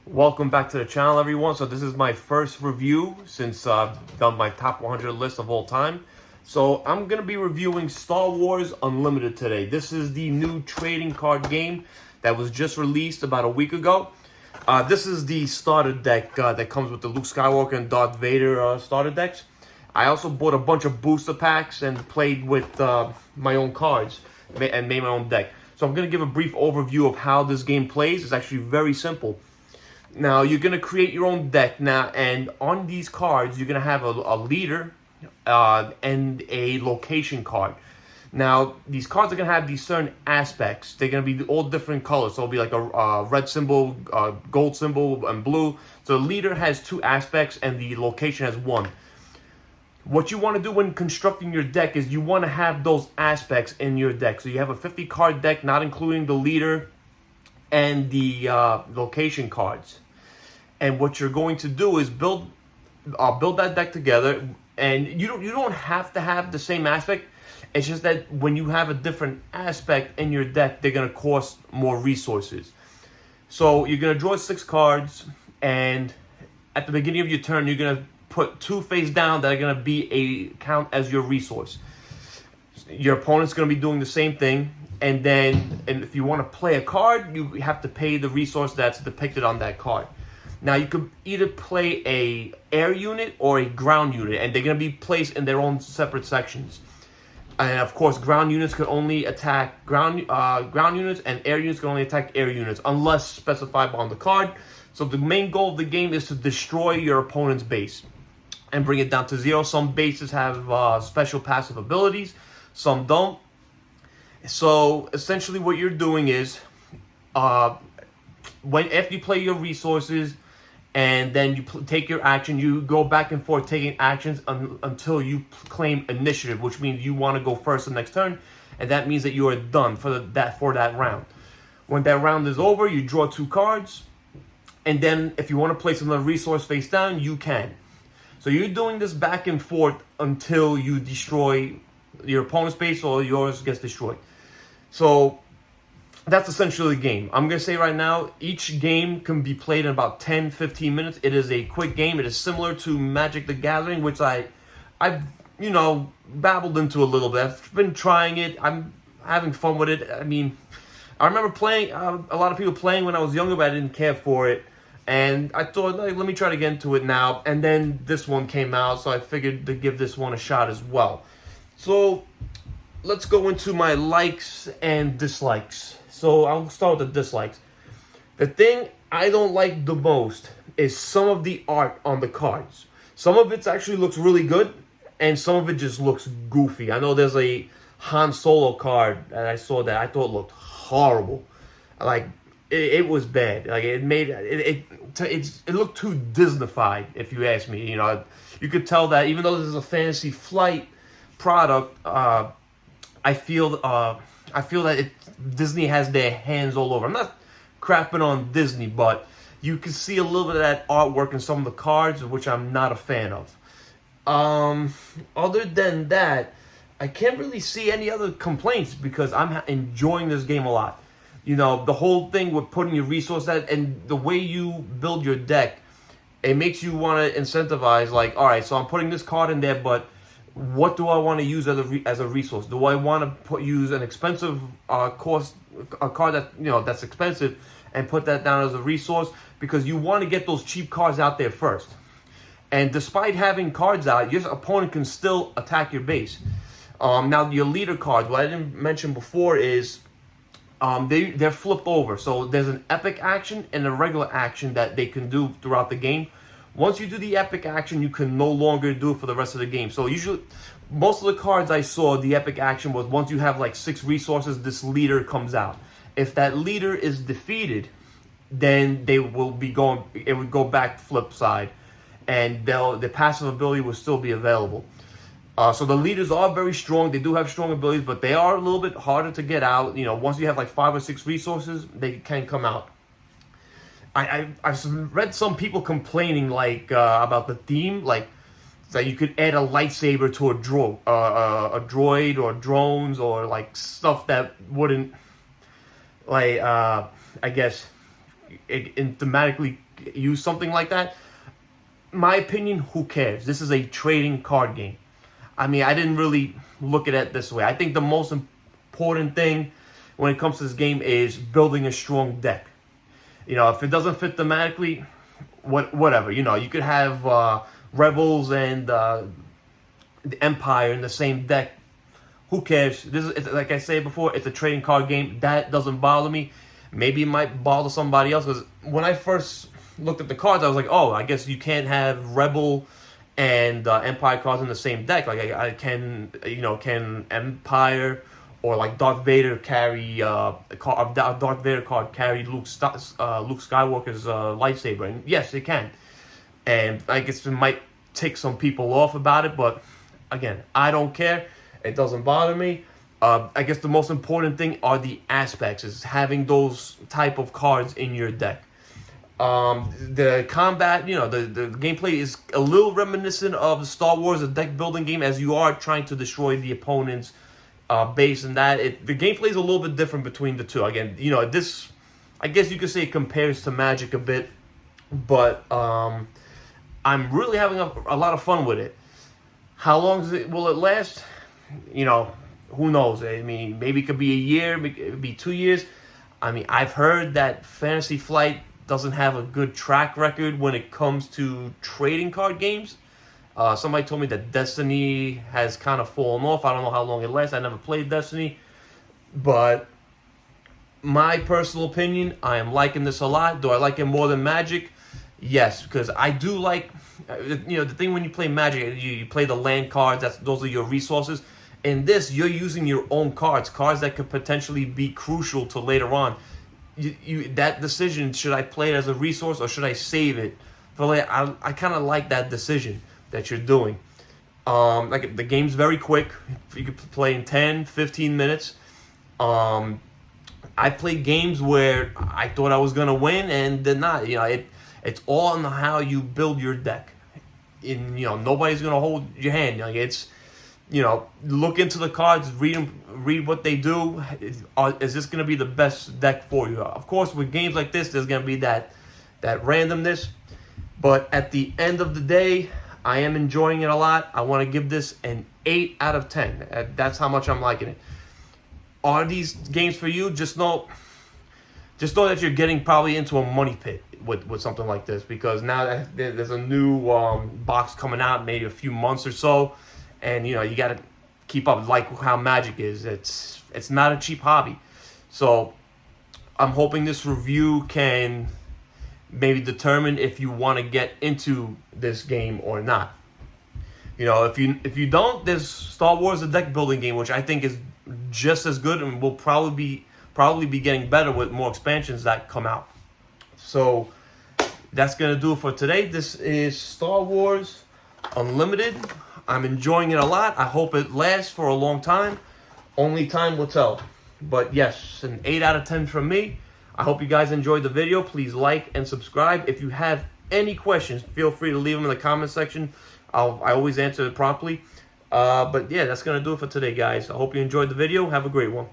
Welcome back to the channel, everyone. So this is my first review since I've done my top 100 list of all time. So I'm going to be reviewing Star Wars Unlimited today. This is the new trading card game that was just released about a week ago. This is the starter deck that comes with the Luke Skywalker and Darth Vader starter decks. I also bought a bunch of booster packs and played with my own cards and made my own deck. So I'm going to give a brief overview of how this game plays. It's actually very simple. Now, you're going to create your own deck now, and on these cards, you're going to have a leader and a location card. Now, these cards are going to have these certain aspects. They're going to be all different colors. So it'll be like a red symbol, gold symbol, and blue. So the leader has two aspects, and the location has one. What you want to do when constructing your deck is you want to have those aspects in your deck. So you have a 50-card deck, not including the leader and the location cards. And what you're going to do is build that deck together, and you don't have to have the same aspect. It's just that when you have a different aspect in your deck, they're gonna cost more resources. So you're gonna draw 6 cards, and at the beginning of your turn, you're gonna put 2 face down that are gonna count as your resource. Your opponent's gonna be doing the same thing, and if you want to play a card, you have to pay the resource that's depicted on that card. Now, you could either play a air unit or a ground unit, and they're going to be placed in their own separate sections. And of course, ground units can only attack ground units, and air units can only attack air units, unless specified on the card. So the main goal of the game is to destroy your opponent's base and bring it down to 0. Some bases have special passive abilities, some don't. So essentially what you're doing is, after you play your resources, and then you take your action, you go back and forth taking actions until you claim initiative, which means you want to go first the next turn, and that means that you are done for that round. When that round is over, you draw 2 cards, and then if you want to place another resource face down, you can. So you're doing this back and forth until you destroy your opponent's base or yours gets destroyed. So that's essentially the game. I'm going to say right now, each game can be played in about 10-15 minutes. It is a quick game. It is similar to Magic the Gathering, which I've babbled into a little bit. I've been trying it. I'm having fun with it. I mean, I remember playing, a lot of people playing when I was younger, but I didn't care for it. And I thought, let me try to get into it now. And then this one came out, so I figured to give this one a shot as well. So let's go into my likes and dislikes. So I'll start with the dislikes. The thing I don't like the most is some of the art on the cards. Some of it actually looks really good, and some of it just looks goofy. I know there's a Han Solo card that I saw that I thought looked horrible. Like, it was bad. Like, it looked too Disneyfied, if you ask me. You know, you could tell that even though this is a Fantasy Flight product, I feel that Disney has their hands all over. I'm not crapping on Disney, but you can see a little bit of that artwork in some of the cards, which I'm not a fan of. Other than that, I can't really see any other complaints because I'm enjoying this game a lot. You know, the whole thing with putting your resource out and the way you build your deck, it makes you want to incentivize, like, all right, so I'm putting this card in there, but what do I want to use as a resource? Do I want to use an expensive a card that that's expensive, and put that down as a resource? Because you want to get those cheap cards out there first. And despite having cards out, your opponent can still attack your base. Now your leader cards, what I didn't mention before is they're flipped over. So there's an epic action and a regular action that they can do throughout the game. Once you do the epic action, you can no longer do it for the rest of the game. So usually, most of the cards I saw, the epic action was once you have like 6 resources, this leader comes out. If that leader is defeated, then it would go back flip side, and the passive ability will still be available. So the leaders are very strong. They do have strong abilities, but they are a little bit harder to get out. You know, once you have like 5 or 6 resources, they can come out. I've read some people complaining about the theme, like that you could add a lightsaber to a droid or drones or like stuff that wouldn't I guess it thematically use something like that. My opinion, who cares? This is a trading card game. I mean, I didn't really look at it this way. I think the most important thing when it comes to this game is building a strong deck. You know, if it doesn't fit thematically, whatever. You know, you could have Rebels and the Empire in the same deck. Who cares? This is, like I said before, it's a trading card game. That doesn't bother me. Maybe it might bother somebody else, because when I first looked at the cards, I was like, oh, I guess you can't have Rebel and Empire cards in the same deck. Like I can, you know, can Empire or like Darth Vader carry a Darth Vader card carry Luke Skywalker's lightsaber? And yes, it can. And I guess it might tick some people off about it, but again, I don't care. It doesn't bother me. I guess the most important thing are the aspects, is having those type of cards in your deck. The combat, you know, the gameplay is a little reminiscent of Star Wars, a deck building game, as you are trying to destroy the opponent's base, and that the gameplay is a little bit different between the two. Again, you know, this, I guess you could say it compares to Magic a bit, but I'm really having a lot of fun with it. How long will it last? You know, who knows? I mean, maybe it could be a year, maybe it could be 2 years. I mean, I've heard that Fantasy Flight doesn't have a good track record when it comes to trading card games. Somebody told me that Destiny has kind of fallen off. I don't know how long it lasts. I never played Destiny. But my personal opinion, I am liking this a lot. Do I like it more than Magic? Yes, because I do like, you know, the thing when you play Magic, you play the land cards. Those are your resources. In this, you're using your own cards that could potentially be crucial to later on. That decision, should I play it as a resource or should I save it for later? I kind of like that decision that you're doing. Like, the game's very quick. You could play in 10, 15 minutes. I played games where I thought I was gonna win and did not. You know, it's all on how you build your deck. You know, nobody's gonna hold your hand. Like, it's, you know, look into the cards, read what they do. Is this going to be the best deck for you? Of course, with games like this, there's going to be that randomness. But at the end of the day, I am enjoying it a lot. I want to give this an 8 out of 10. That's how much I'm liking it. Are these games for you? Just know that you're getting probably into a money pit with something like this, because now that there's a new box coming out, maybe a few months or so. And, you know, you got to keep up, like how Magic is. It's not a cheap hobby. So I'm hoping this review can maybe determine if you want to get into this game or not. You know, if you don't, there's Star Wars, a deck building game, which I think is just as good and will probably be getting better with more expansions that come out. So that's going to do it for today. This is Star Wars Unlimited. I'm enjoying it a lot. I hope it lasts for a long time. Only time will tell. But yes, an 8 out of 10 from me. I hope you guys enjoyed the video. Please like and subscribe. If you have any questions, feel free to leave them in the comment section. I always answer it promptly. But yeah, that's going to do it for today, guys. I hope you enjoyed the video. Have a great one.